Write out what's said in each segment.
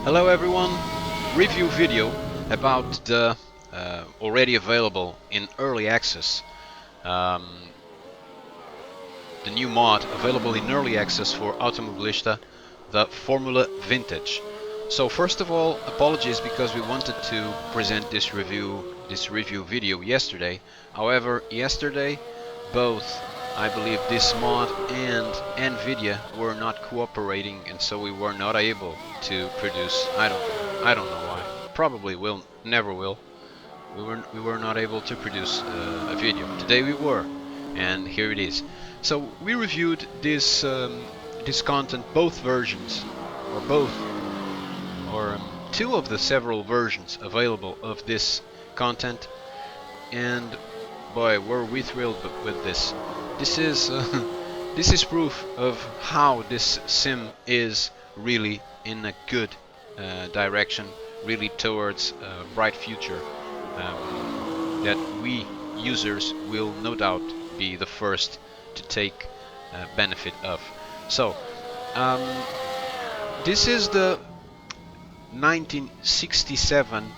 Hello everyone, review video about the already available in early access, um, the new mod available in early access for Automobilista, the Formula Vintage. So first of all, apologies because we wanted to present this review video yesterday. However, yesterday both I believe this mod and Nvidia were not cooperating, and so we were not able to produce. I don't know why. Probably will, never will. We were not able to produce a video. Today we were, and here it is. So we reviewed this content, both versions, or two of the several versions available of this content, and boy, were we thrilled with this. This is this is proof of how this sim is really in a good direction, really towards a bright future that we users will no doubt be the first to take benefit of. So um, this is the 1967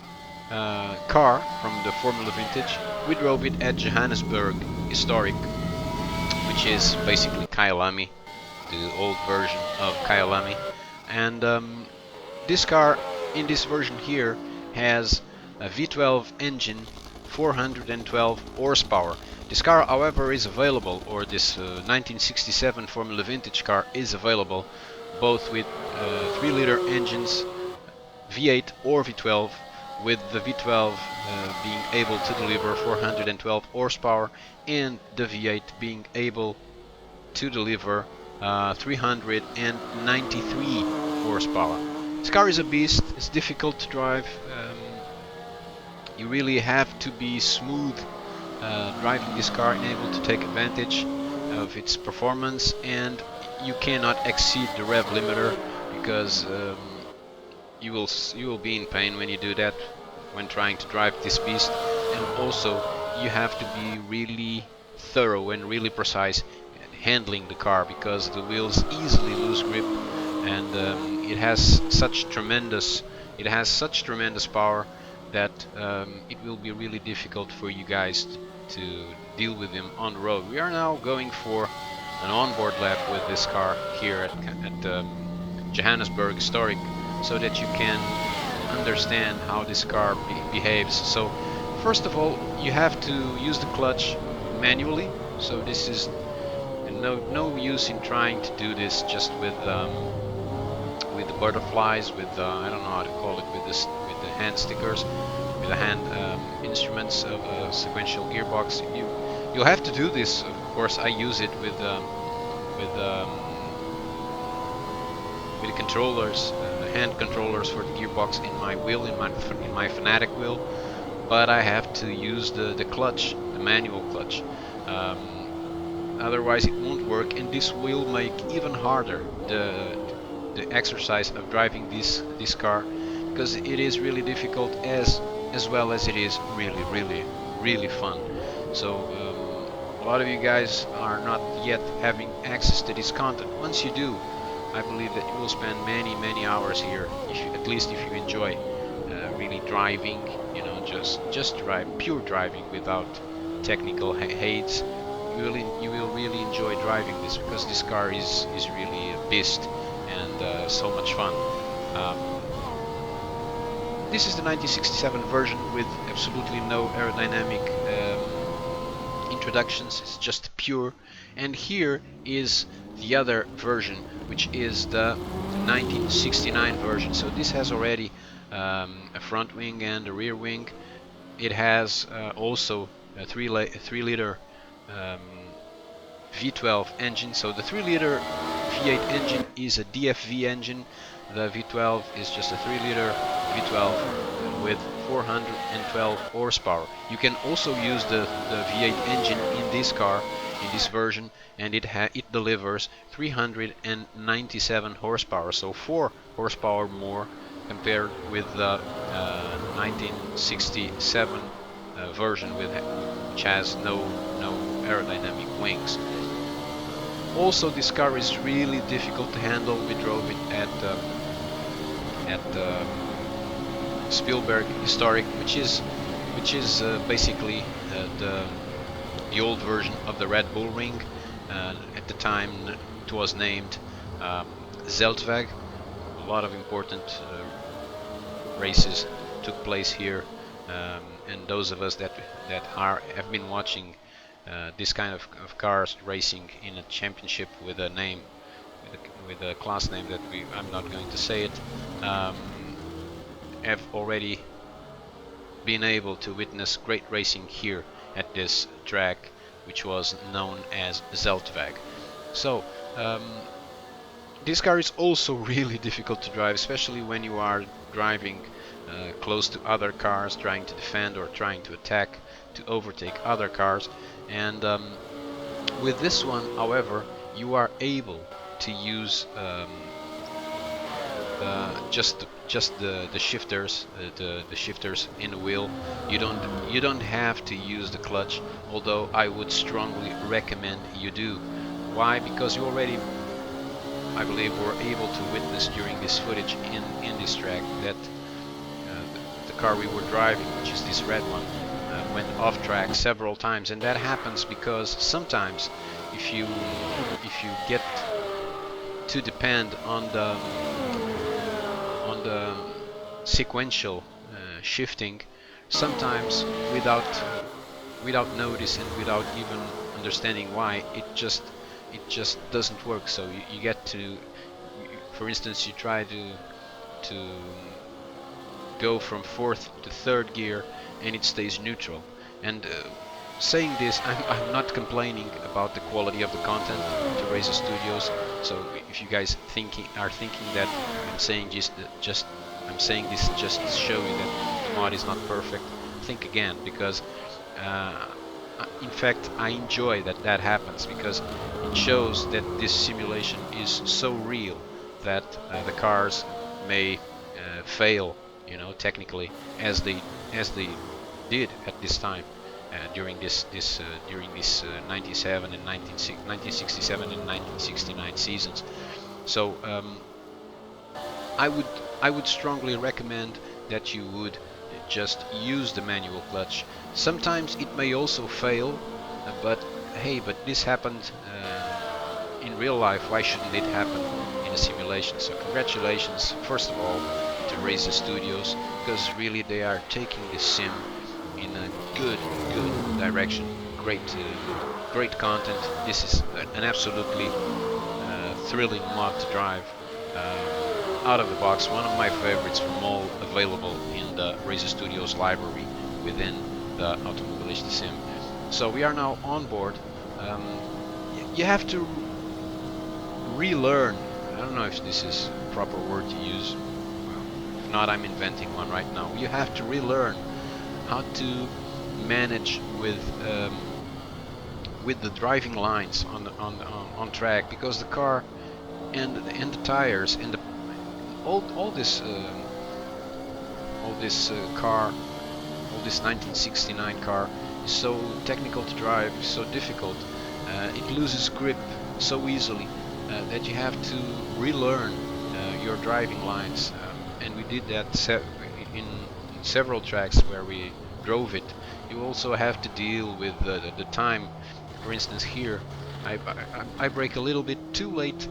car from the Formula Vintage. We drove it at Johannesburg Historic, which is basically Kyalami, the old version of Kyalami. And this car, in this version here, has a V12 engine, 412 horsepower. This car, however, is available, or this 1967 Formula Vintage car is available both with 3-liter engines, V8 or V12, with the V12 being able to deliver 412 horsepower and the V8 being able to deliver 393 horsepower. This car is a beast. It's difficult to drive. You really have to be smooth driving this car and able to take advantage of its performance, and you cannot exceed the rev limiter because you will be in pain when you do that, when trying to drive this beast. And also you have to be really thorough and really precise handling the car, because the wheels easily lose grip, and it has such tremendous power that it will be really difficult for you guys to deal with them on the road. We are now going for an onboard lap with this car here at Johannesburg Historic, so that you can understand how this car behaves. So first of all, you have to use the clutch manually. So this is no use in trying to do this just with the butterflies, with I don't know how to call it, with the hand stickers, with the hand instruments of a sequential gearbox. You'll have to do this. Of course, I use it with the controllers, hand controllers for the gearbox in my wheel, in my Fanatec wheel. But I have to use the clutch, the manual clutch. Otherwise, it won't work, and this will make even harder the exercise of driving this car, because it is really difficult as well as it is really fun. So a lot of you guys are not yet having access to this content. Once you do, I believe that you will spend many hours here, at least if you enjoy really driving, you know, just pure driving without technical aids. You will really enjoy driving this, because this car is really a beast and so much fun. This is the 1967 version with absolutely no aerodynamic introductions. It's just pure. And here is the other version, which is the 1969 version. So this has already a front wing and a rear wing. It has also a 3-liter V12 engine. So the 3-liter V8 engine is a DFV engine. The V12 is just a 3-liter V12 with 412 horsepower. You can also use the V8 engine in this car, in this version, and it delivers 397 horsepower, so 4 horsepower more compared with the 1967 version, which has no aerodynamic wings. Also, this car is really difficult to handle. We drove it at Spielberg Historic, which is basically the old version of the Red Bull Ring. At the time, it was named Zeltweg. A lot of important races took place here, and those of us that have been watching this kind of cars racing in a championship with a name, with a class name that I'm not going to say it, have already been able to witness great racing here at this track, which was known as Zeltweg. So this car is also really difficult to drive, especially when you are driving close to other cars, trying to defend or trying to attack, to overtake other cars. And with this one, however, you are able to use just the shifters, the shifters in the wheel. You don't have to use the clutch, although I would strongly recommend you do. Why? Because you already, I believe, were able to witness during this footage in this track that the car we were driving, which is this red one, went off track several times, and that happens because sometimes if you get to depend on the sequential shifting, sometimes without notice and without even understanding why, it just doesn't work. So you get to, for instance, you try to go from fourth to third gear and it stays neutral. And saying this, I'm not complaining about the quality of the content to Razer Studios. So if you guys are thinking that I'm saying this just to show you that the mod is not perfect, think again, because in fact I enjoy that happens, because it shows that this simulation is so real that the cars may fail, technically, as they did at this time during this 97 and 1967 and 1969 seasons. So I would strongly recommend that you would just use the manual clutch. Sometimes it may also fail, but hey, but this happened in real life. Why shouldn't it happen in a simulation? So congratulations, first of all, to Razer Studios, because really they are taking this sim in a good direction. Great content. This is an absolutely thrilling mod to drive. Out of the box, one of my favorites from all available in the Razer Studios library within the Automobilista sim. So we are now on board. You have to relearn. I don't know if this is a proper word to use. If not, I'm inventing one right now. You have to relearn how to manage with the driving lines on track, because the car and the tires and all this car, all this 1969 car is so technical to drive, so difficult. It loses grip so easily that you have to relearn your driving lines, and we did that in several tracks where we drove it. You also have to deal with the time. For instance, here I brake a little bit too late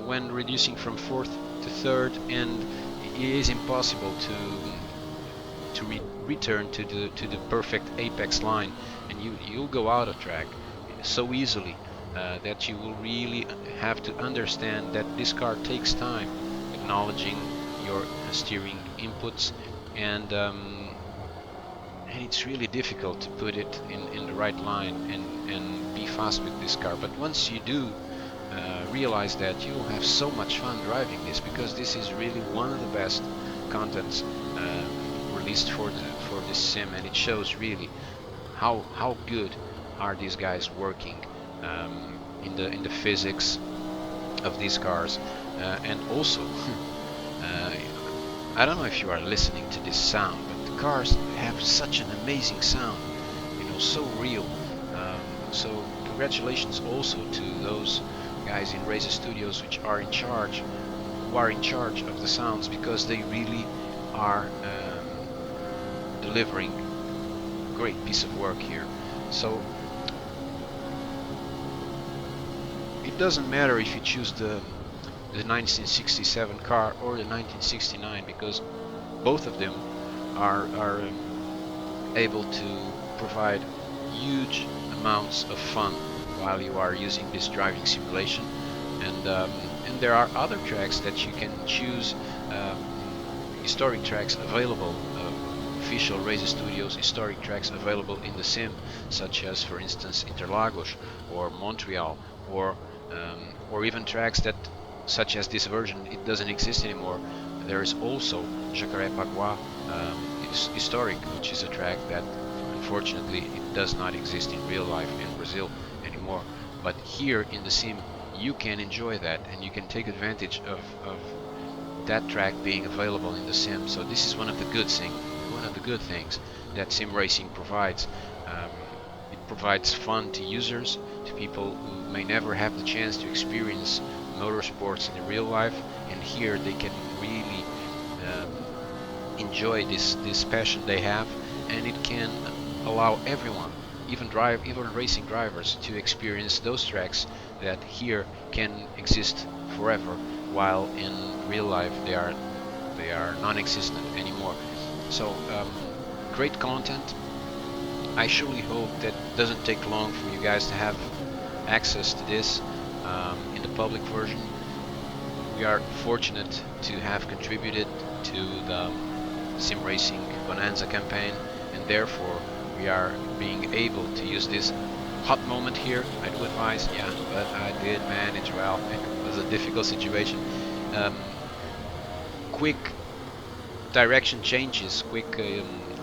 when reducing from fourth to third, and it is impossible to return to the perfect apex line, and you'll go out of track so easily that you will really have to understand that this car takes time, acknowledging your steering inputs, and it's really difficult to put it in the right line and be fast with this car. But once you do realize that, you'll have so much fun driving this, because this is really one of the best contents released for this sim, and it shows really how good are these guys working in the physics of these cars, and also I don't know if you are listening to this sound, but the cars have such an amazing sound, so real. So congratulations also to those guys in Razer Studios which are in charge who are in charge of the sounds, because they really are delivering a great piece of work here. So it doesn't matter if you choose the 1967 car or the 1969, because both of them are able to provide huge amounts of fun while you are using this driving simulation. And there are other tracks that you can choose, historic tracks available, official race studios historic tracks available in the sim, such as, for instance, Interlagos or Montreal, or even tracks that, such as this version, it doesn't exist anymore. There is also Jacarepaguá historic, which is a track that unfortunately it does not exist in real life in Brazil anymore. But here in the sim you can enjoy that, and you can take advantage of that track being available in the sim. So this is one of the good things that sim racing provides. It provides fun to users, to people who may never have the chance to experience motorsports in real life, and here they can really enjoy this passion they have, and it can allow everyone, even racing drivers, to experience those tracks that here can exist forever, while in real life they are non-existent anymore. So great content. I surely hope that it doesn't take long for you guys to have access to this in the public version. We are fortunate to have contributed to the Sim Racing Bonanza campaign, and therefore we are being able to use this hot moment here. I do advise, yeah, but I did manage well. It was a difficult situation. Quick direction changes, quick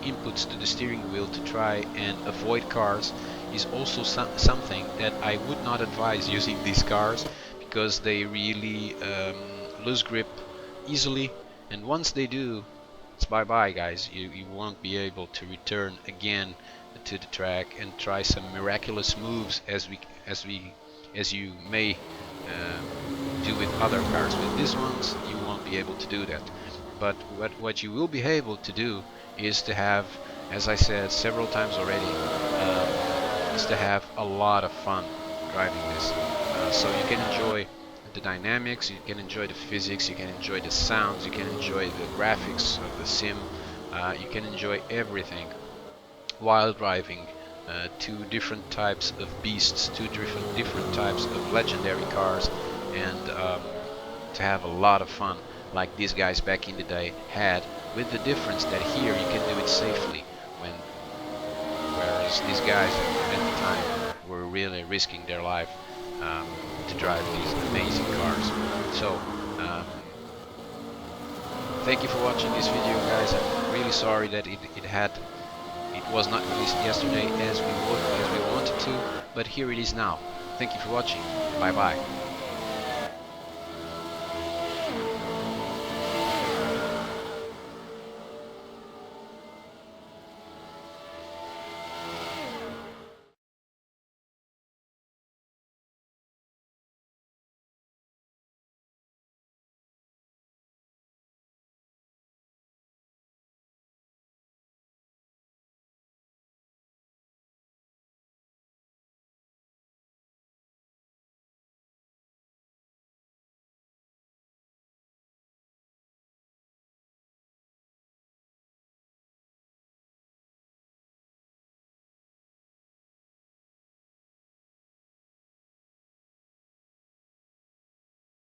inputs to the steering wheel to try and avoid cars is also something that I would not advise using these cars, because they really lose grip easily, and once they do, it's bye-bye, guys. You won't be able to return again to the track and try some miraculous moves as you may do with other cars. With these ones, you won't be able to do that. But what you will be able to do is to have, as I said several times already, is to have a lot of fun driving this. So you can enjoy the dynamics, you can enjoy the physics, you can enjoy the sounds, you can enjoy the graphics of the sim, you can enjoy everything while driving two different types of beasts, two different types of legendary cars, and to have a lot of fun like these guys back in the day had, with the difference that here you can do it safely, whereas these guys at the time were really risking their life to drive these amazing cars. So thank you for watching this video, guys. I'm really sorry that it was not released yesterday as we wanted to, but here it is now. Thank you for watching. Bye bye.